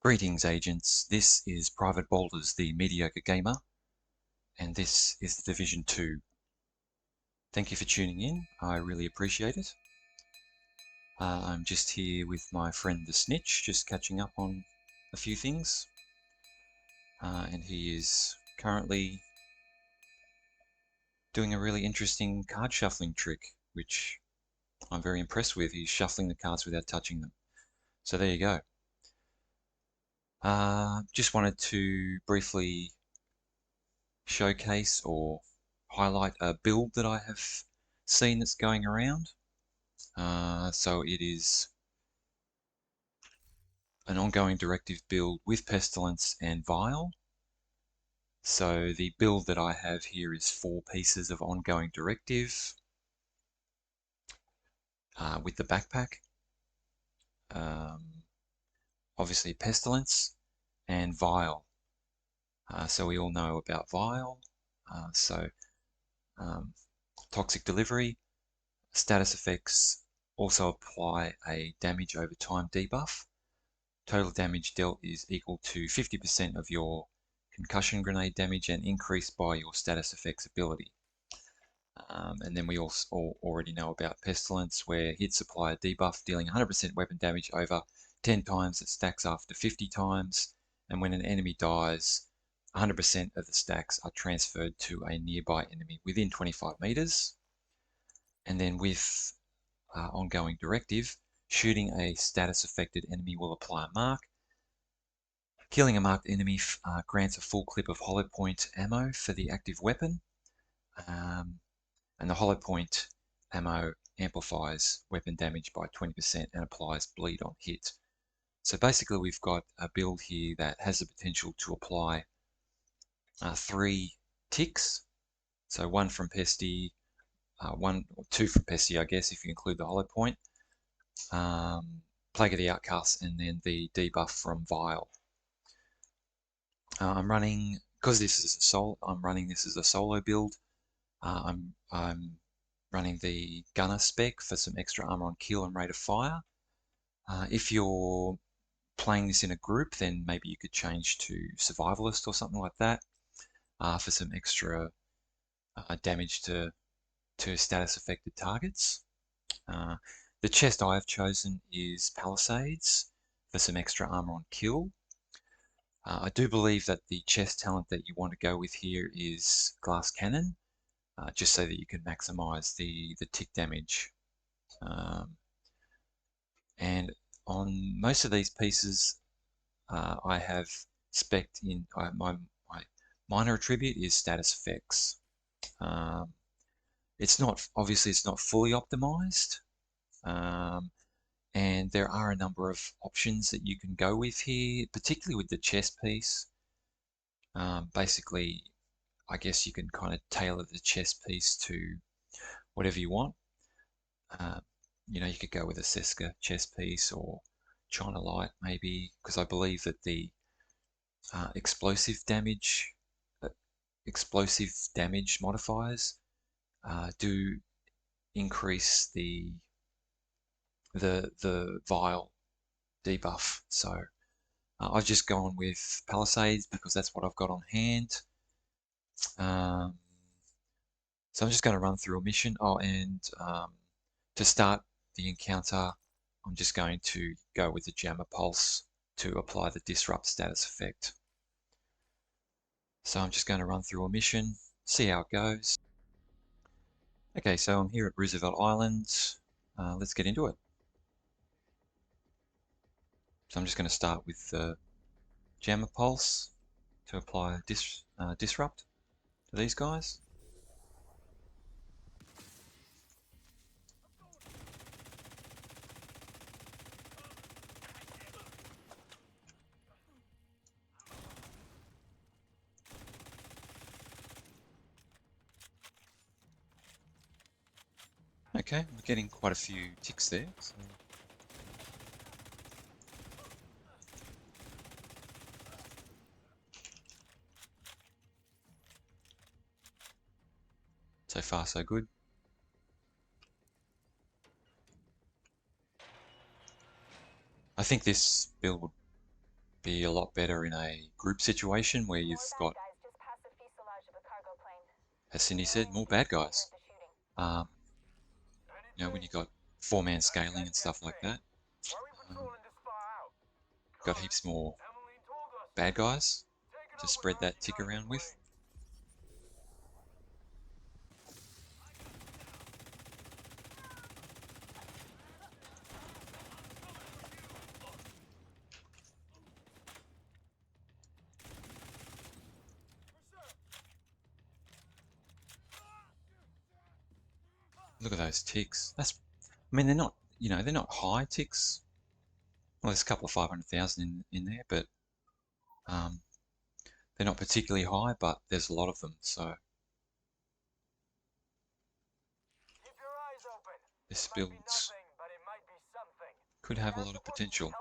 Greetings, agents. This is Private Boulders, the Mediocre Gamer, and this is the Division 2. Thank you for tuning in. I really appreciate it. I'm just here with my friend the Snitch, just catching up on a few things. And he is currently doing a really interesting card shuffling trick, which I'm very impressed with. He's shuffling the cards without touching them. So there you go. Just wanted to briefly showcase or highlight a build that I have seen that's going around. So it is an ongoing directive build with Pestilence and Vial. So the build that I have here is 4 pieces of ongoing directive with the backpack. Obviously Pestilence and Vial. So we all know about Vial. Toxic delivery, status effects also apply a damage over time debuff. Total damage dealt is equal to 50% of your concussion grenade damage and increased by your status effects ability. And then we also already know about Pestilence, where hits apply a debuff dealing 100% weapon damage over 10 times. It stacks after 50 times, and when an enemy dies, 100% of the stacks are transferred to a nearby enemy within 25 meters. And then with ongoing directive, shooting a status affected enemy will apply a mark. Killing a marked enemy grants a full clip of hollow point ammo for the active weapon. And the hollow point ammo amplifies weapon damage by 20% and applies bleed on hit. So basically we've got a build here that has the potential to apply 3 ticks. So 1 from Pesty, 2 from Pesty, I guess, if you include the hollow point. Plague of the Outcasts, and then the debuff from Vial. I'm running, because this is a solo, I'm running this as a solo build. I'm running the Gunner spec for some extra armor on kill and rate of fire. If you're playing this in a group, then maybe you could change to Survivalist or something like that for some extra damage to status affected targets. The chest I have chosen is Palisades for some extra armor on kill. I do believe that the chest talent that you want to go with here is Glass Cannon, just so that you can maximize the tick damage. And on most of these pieces, I have spec'd in my minor attribute is status effects. It's not fully optimized. And there are a number of options that you can go with here, particularly with the chest piece. Basically, I guess you can kind of tailor the chest piece to whatever you want. You know, you could go with a Seska chest piece or China Light maybe, because I believe that the explosive damage modifiers do increase the Vial debuff. So I've just gone with Palisades because that's what I've got on hand. So I'm just going to run through a mission. Oh, and to start the encounter, I'm just going to go with the Jammer Pulse to apply the Disrupt status effect. So I'm just going to run through a mission, see how it goes. Okay, so I'm here at Roosevelt Island. Let's get into it. So I'm just going to start with the Jammer Pulse to apply Disrupt to these guys. Okay, we're getting quite a few ticks there. So far, so good. I think this build be a lot better in a group situation where you've got, as Cindy said, more bad guys. You know, when you've got four-man scaling and stuff like that, got heaps more bad guys to spread that tick around with. Look at those ticks. I mean, they're not, you know, they're not high ticks. Well, there's a couple of 500,000 in there, but they're not particularly high, but there's a lot of them, so this build could have a lot of potential.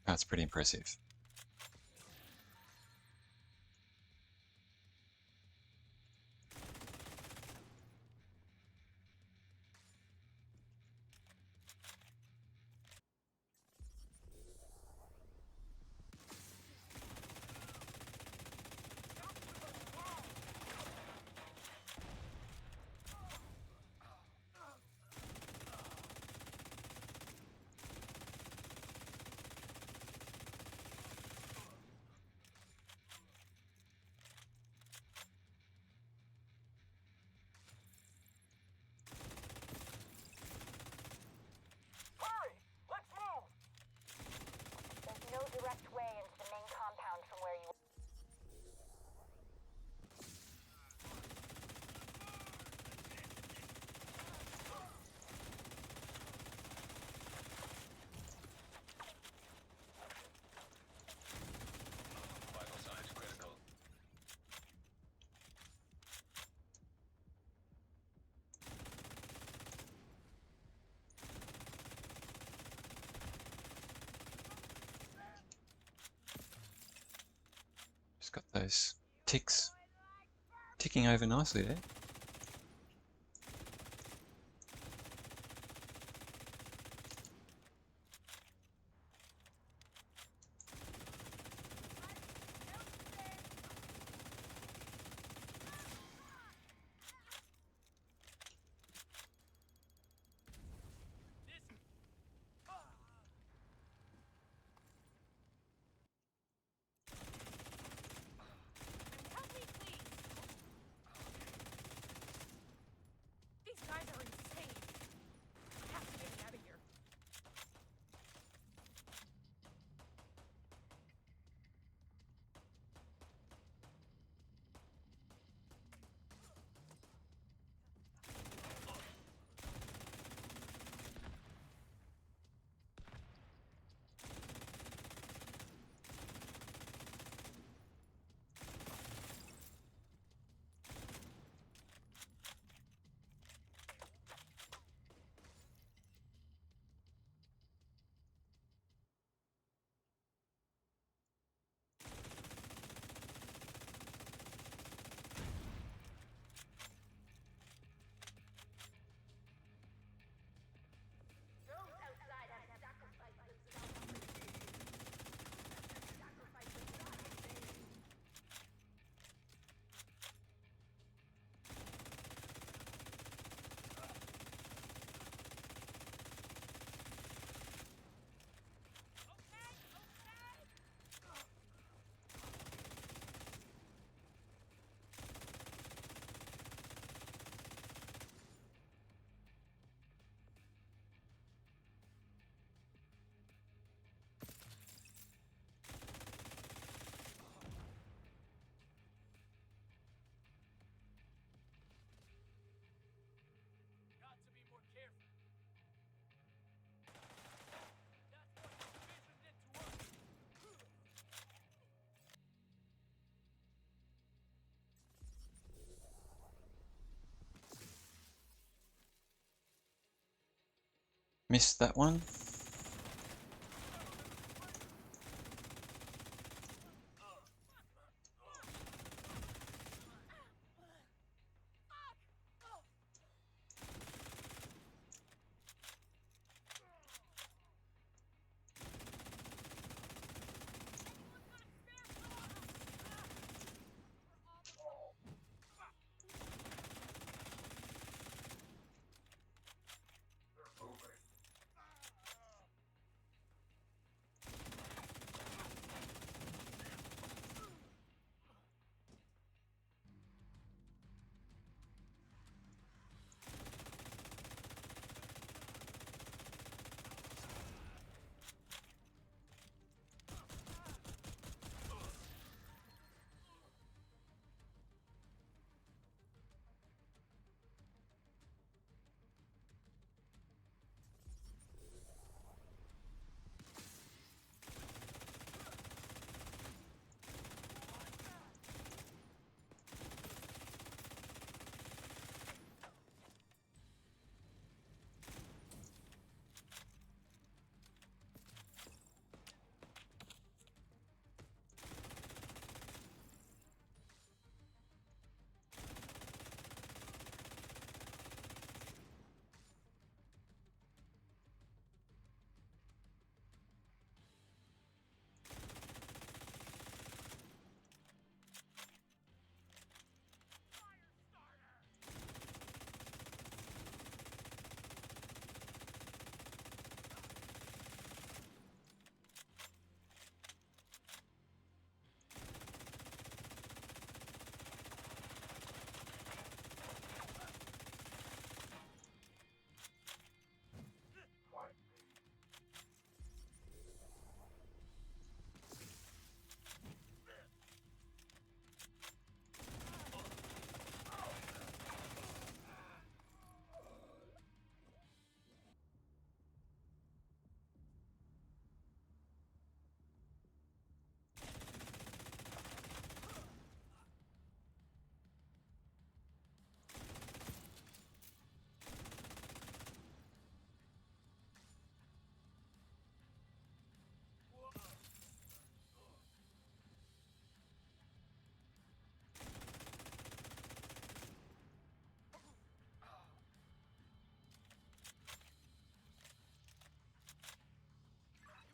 That's pretty impressive. Just got those ticks ticking over nicely there. Missed that one.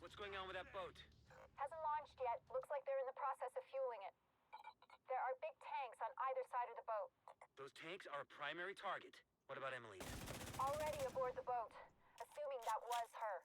What's going on with that boat? Hasn't launched yet. Looks like they're in the process of fueling it. There are big tanks on either side of the boat. Those tanks are a primary target. What about Emily? Already aboard the boat. Assuming that was her.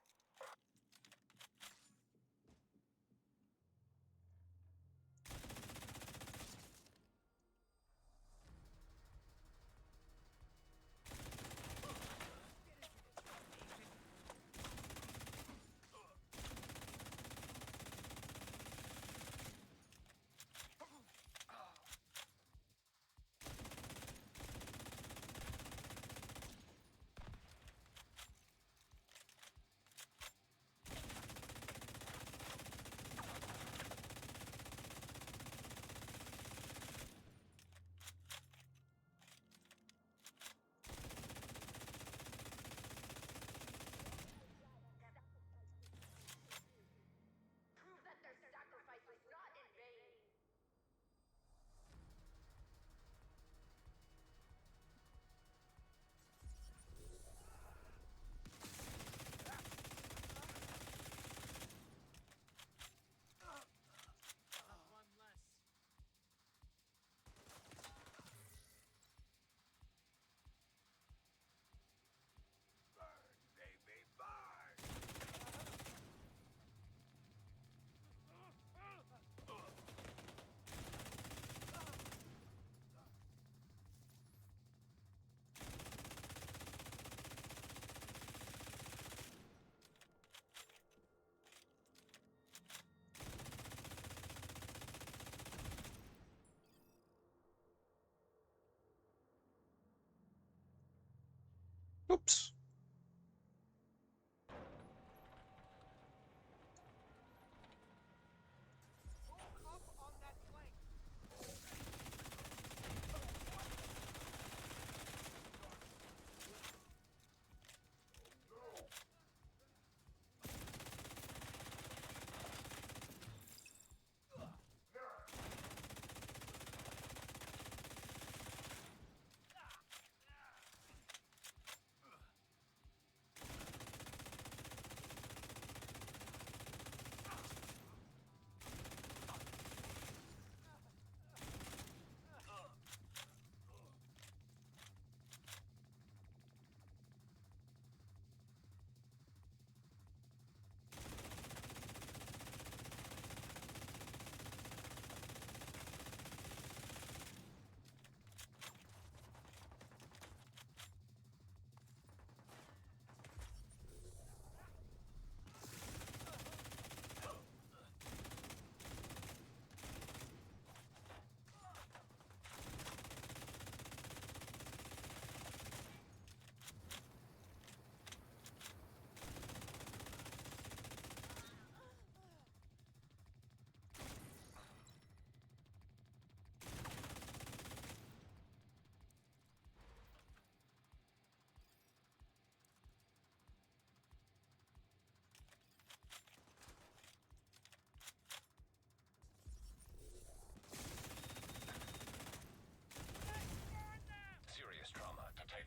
Prove that their sacrifice was not in vain. One less. Burn, baby, burn! Oops. Up on that flank! Oh no!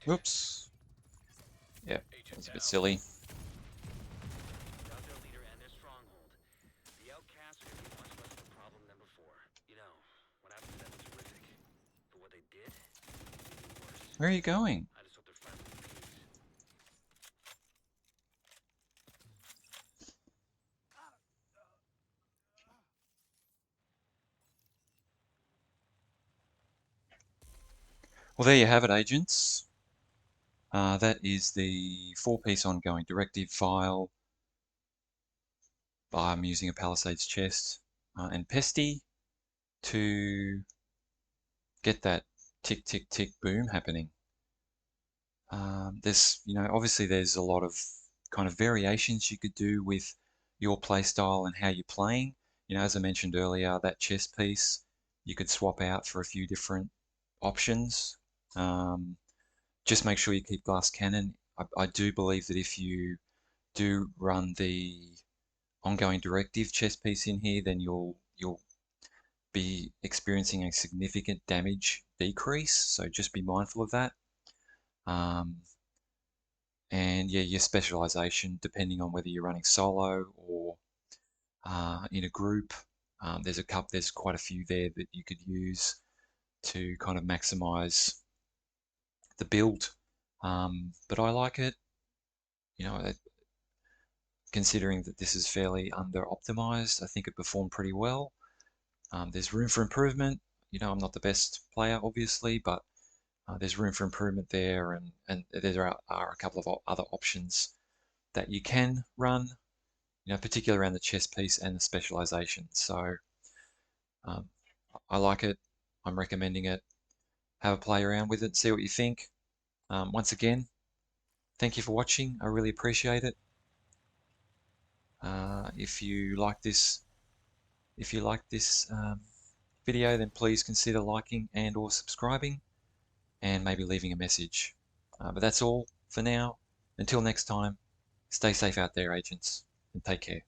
Whoops. Yep, that was a bit silly. Without their leader and their stronghold, the outcasts are going to be much less of a problem than before. You know, what happened to them was horrific. But what they did, even worse. Where are you going? I just hope they're finally at peace. Well, there you have it, agents. That is the 4-piece ongoing directive file. I'm using a Palisades chest and Pesty to get that tick, tick, tick boom happening. There's, obviously there's a lot of kind of variations you could do with your playstyle and how you're playing. As I mentioned earlier, that chest piece you could swap out for a few different options. Just make sure you keep glass cannon. I do believe that if you do run the ongoing directive chest piece in here, then you'll be experiencing a significant damage decrease. So just be mindful of that. And yeah, your specialization, depending on whether you're running solo or in a group, there's quite a few there that you could use to kind of maximize the build. But I like it, considering that this is fairly under optimized. I think it performed pretty well. There's room for improvement. I'm not the best player, obviously, but there's room for improvement there, and there are a couple of other options that you can run, particularly around the chess piece and the specialization. So I like it. I'm recommending it. Have a play around with it, see what you think. Once again, thank you for watching. I really appreciate it. If you like this video, then please consider liking and or subscribing, and maybe leaving a message. But that's all for now. Until next time, stay safe out there, agents, and take care.